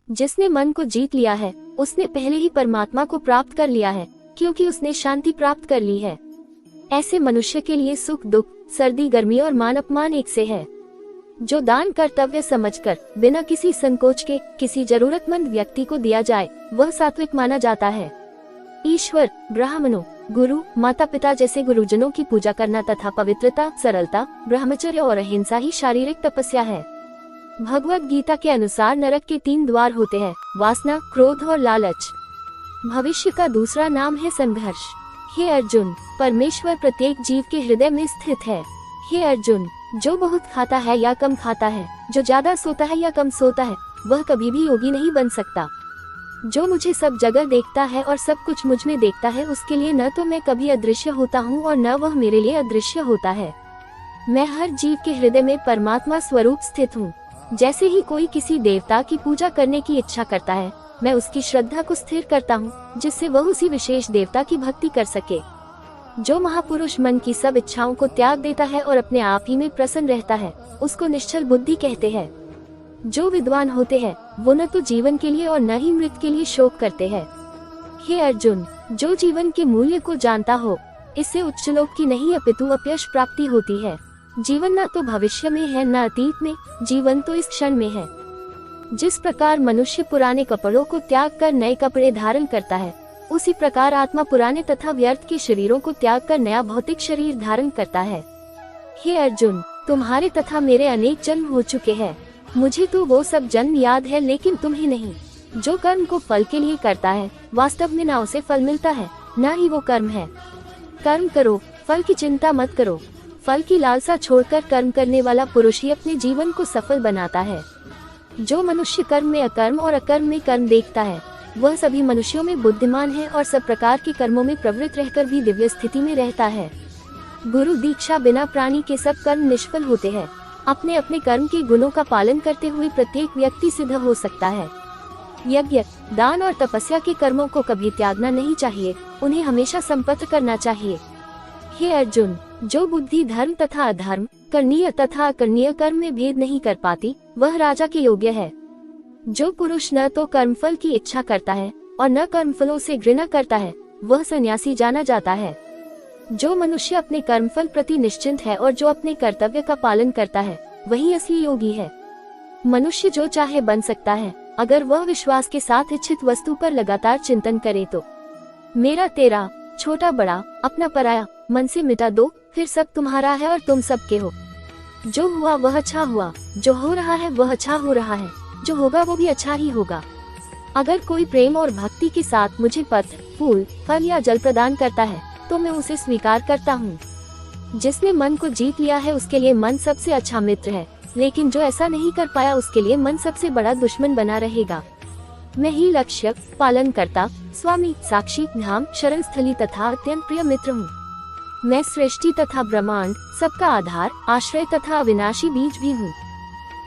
जिसने मन को जीत लिया है उसने पहले ही परमात्मा को प्राप्त कर लिया है, क्योंकि उसने शांति प्राप्त कर ली है। ऐसे मनुष्य के लिए सुख दुख, सर्दी गर्मी और मान अपमान एक से है। जो दान कर्तव्य समझकर बिना किसी संकोच के किसी जरूरतमंद व्यक्ति को दिया जाए वह सात्विक माना जाता है। ईश्वर, ब्राह्मणों, गुरु, माता पिता जैसे गुरुजनों की पूजा करना तथा पवित्रता, सरलता, ब्रह्मचर्य और अहिंसा ही शारीरिक तपस्या है। भगवत गीता के अनुसार नरक के 3 द्वार होते हैं, वासना, क्रोध और लालच। भविष्य का दूसरा नाम है संघर्ष। हे अर्जुन, परमेश्वर प्रत्येक जीव के हृदय में स्थित है। हे अर्जुन, जो बहुत खाता है या कम खाता है, जो ज्यादा सोता है या कम सोता है, वह कभी भी योगी नहीं बन सकता। जो मुझे सब जगह देखता है और सब कुछ मुझ में देखता है, उसके लिए न तो मैं कभी अदृश्य होता हूँ और न वह मेरे लिए अदृश्य होता है। मैं हर जीव के हृदय में परमात्मा स्वरूप स्थित हूँ। जैसे ही कोई किसी देवता की पूजा करने की इच्छा करता है, मैं उसकी श्रद्धा को स्थिर करता हूँ, जिससे वह उसी विशेष देवता की भक्ति कर सके। जो महापुरुष मन की सब इच्छाओं को त्याग देता है और अपने आप ही में प्रसन्न रहता है, उसको निश्चल बुद्धि कहते हैं। जो विद्वान होते हैं वो न तो जीवन के लिए और न ही मृत्यु के लिए शोक करते हैं। हे अर्जुन, जो जीवन के मूल्य को जानता हो, इससे उच्च लोक की नहीं अपितु अपयश प्राप्ति होती है। जीवन न तो भविष्य में है न अतीत में, जीवन तो इस क्षण में है। जिस प्रकार मनुष्य पुराने कपड़ों को त्याग कर नए कपड़े धारण करता है, उसी प्रकार आत्मा पुराने तथा व्यर्थ के शरीरों को त्याग कर नया भौतिक शरीर धारण करता है। हे अर्जुन, तुम्हारे तथा मेरे अनेक जन्म हो चुके हैं। मुझे तो वो सब जन्म याद है, लेकिन तुम्हें नहीं। जो कर्म को फल के लिए करता है, वास्तव में न उसे फल मिलता है, न ही वो कर्म है। कर्म करो, फल की चिंता मत करो। फल की लालसा छोड़कर कर्म करने वाला पुरुष ही अपने जीवन को सफल बनाता है। जो मनुष्य कर्म में अकर्म और अकर्म में कर्म देखता है, वह सभी मनुष्यों में बुद्धिमान है और सब प्रकार के कर्मों में प्रवृत्त रहकर भी दिव्य स्थिति में रहता है। गुरु दीक्षा बिना प्राणी के सब कर्म निष्फल होते हैं। अपने अपने कर्म के गुणों का पालन करते हुए प्रत्येक व्यक्ति सिद्ध हो सकता है। यज्ञ, दान और तपस्या के कर्मों को कभी त्यागना नहीं चाहिए, उन्हें हमेशा संपन्न करना चाहिए। हे अर्जुन, जो बुद्धि धर्म तथा अधर्म, करणीय तथा अकरणीय कर्म में भेद नहीं कर पाती, वह राजा के योग्य है। जो पुरुष न तो कर्मफल की इच्छा करता है और न कर्मफलों से घृणा करता है, वह सन्यासी जाना जाता है। जो मनुष्य अपने कर्मफल प्रति निश्चिंत है और जो अपने कर्तव्य का पालन करता है, वही असली योगी है। मनुष्य जो चाहे बन सकता है, अगर वह विश्वास के साथ इच्छित वस्तु पर लगातार चिंतन करे तो। मेरा तेरा, छोटा बड़ा, अपना पराया, मन से मिटा दो, फिर सब तुम्हारा है और तुम सबके हो। जो हुआ वह अच्छा हुआ, जो हो रहा है वह अच्छा हो रहा है, जो होगा वो भी अच्छा ही होगा। अगर कोई प्रेम और भक्ति के साथ मुझे पत्र, फूल, फल या जल प्रदान करता है, तो मैं उसे स्वीकार करता हूँ। जिसने मन को जीत लिया है उसके लिए मन सबसे अच्छा मित्र है, लेकिन जो ऐसा नहीं कर पाया उसके लिए मन सबसे बड़ा दुश्मन बना रहेगा। मैं ही लक्ष्य, पालन करता, स्वामी, साक्षी, धाम, शरण स्थली तथा अत्यंत प्रिय मित्र हूँ। मैं सृष्टि तथा ब्रह्मांड, सबका आधार, आश्रय तथा अविनाशी बीज भी हूँ।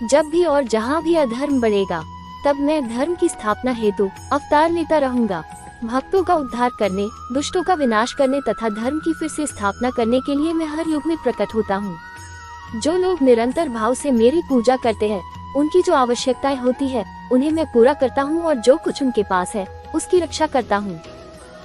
जब भी और जहाँ भी अधर्म बढ़ेगा, तब मैं धर्म की स्थापना हेतु अवतार लेता रहूंगा। भक्तों का उद्धार करने, दुष्टों का विनाश करने तथा धर्म की फिर से स्थापना करने के लिए मैं हर युग में प्रकट होता हूँ। जो लोग निरंतर भाव से मेरी पूजा करते हैं, उनकी जो आवश्यकताएं होती है, उन्हें मैं पूरा करता हूँ और जो कुछ उनके पास है, उसकी रक्षा करता हूँ।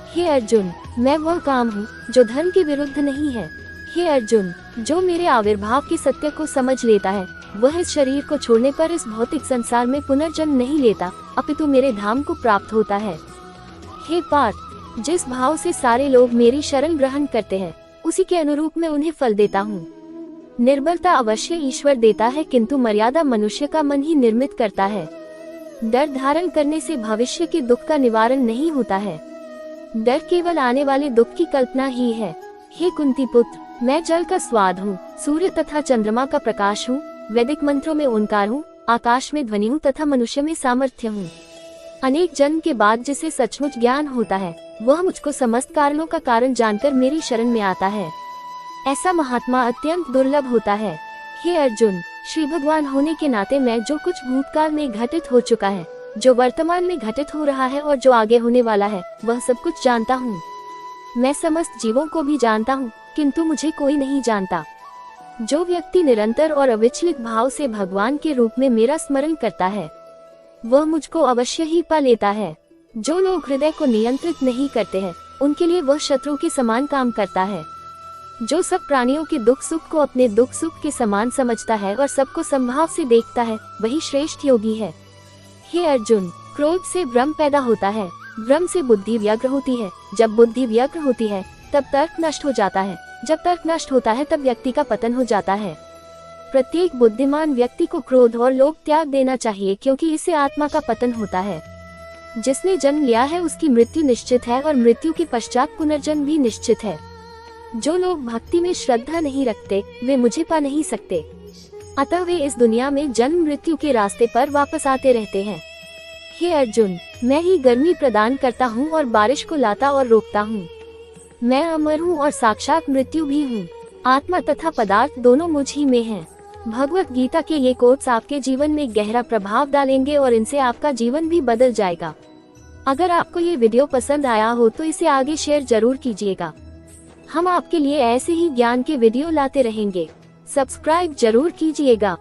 हे अर्जुन, मैं वह काम हूँ जो धर्म के विरुद्ध नहीं है। हे अर्जुन, जो मेरे आविर्भाव के सत्य को समझ लेता है, वह इस शरीर को छोड़ने पर इस भौतिक संसार में पुनर्जन्म नहीं लेता, अपितु मेरे धाम को प्राप्त होता है। हे पार्थ, जिस भाव से सारे लोग मेरी शरण ग्रहण करते हैं, उसी के अनुरूप मैं उन्हें फल देता हूँ। निर्बलता अवश्य ईश्वर देता है, किंतु मर्यादा मनुष्य का मन ही निर्मित करता है। डर धारण करने से भविष्य के दुख का निवारण नहीं होता है। डर केवल आने वाले दुख की कल्पना ही है। हे कुंती पुत्र, मैं जल का स्वाद हूँ, सूर्य तथा चंद्रमा का प्रकाश हूँ, वैदिक मंत्रों में ओंकार हूँ, आकाश में ध्वनि हूँ तथा मनुष्य में सामर्थ्य हूँ। अनेक जन्म के बाद जिसे सचमुच ज्ञान होता है, वह मुझको समस्त कारणों का कारण जानकर मेरी शरण में आता है। ऐसा महात्मा अत्यंत दुर्लभ होता है। हे अर्जुन, श्री भगवान होने के नाते मैं जो कुछ भूतकाल में घटित हो चुका है, जो वर्तमान में घटित हो रहा है और जो आगे होने वाला है, वह सब कुछ जानता हूँ। मैं समस्त जीवों को भी जानता हूँ, किंतु मुझे कोई नहीं जानता। जो व्यक्ति निरंतर और अविचलित भाव से भगवान के रूप में मेरा स्मरण करता है, वह मुझको अवश्य ही पा लेता है। जो लोग हृदय को नियंत्रित नहीं करते हैं, उनके लिए वह शत्रु के समान काम करता है। जो सब प्राणियों के दुख सुख को अपने दुख सुख के समान समझता है और सबको समभाव से देखता है, वही श्रेष्ठ योगी है। हे अर्जुन, क्रोध से भ्रम पैदा होता है, भ्रम से बुद्धि व्यग्र होती है, जब बुद्धि व्यग्र होती है तब तर्क नष्ट हो जाता है, जब तर्क नष्ट होता है तब व्यक्ति का पतन हो जाता है। प्रत्येक बुद्धिमान व्यक्ति को क्रोध और लोभ त्याग देना चाहिए, क्योंकि इससे आत्मा का पतन होता है। जिसने जन्म लिया है उसकी मृत्यु निश्चित है और मृत्यु के पश्चात पुनर्जन्म भी निश्चित है। जो लोग भक्ति में श्रद्धा नहीं रखते, वे मुझे पा नहीं सकते, अतः वे इस दुनिया में जन्म मृत्यु के रास्ते पर वापस आते रहते हैं। हे अर्जुन, मैं ही गर्मी प्रदान करता हूँ और बारिश को लाता और रोकता हूँ। मैं अमर हूँ और साक्षात मृत्यु भी हूँ। आत्मा तथा पदार्थ दोनों मुझ ही में हैं। भगवत गीता के ये कोट्स आपके जीवन में गहरा प्रभाव डालेंगे और इनसे आपका जीवन भी बदल जाएगा। अगर आपको ये वीडियो पसंद आया हो तो इसे आगे शेयर जरूर कीजिएगा। हम आपके लिए ऐसे ही ज्ञान के वीडियो लाते रहेंगे। सब्सक्राइब जरूर कीजिएगा।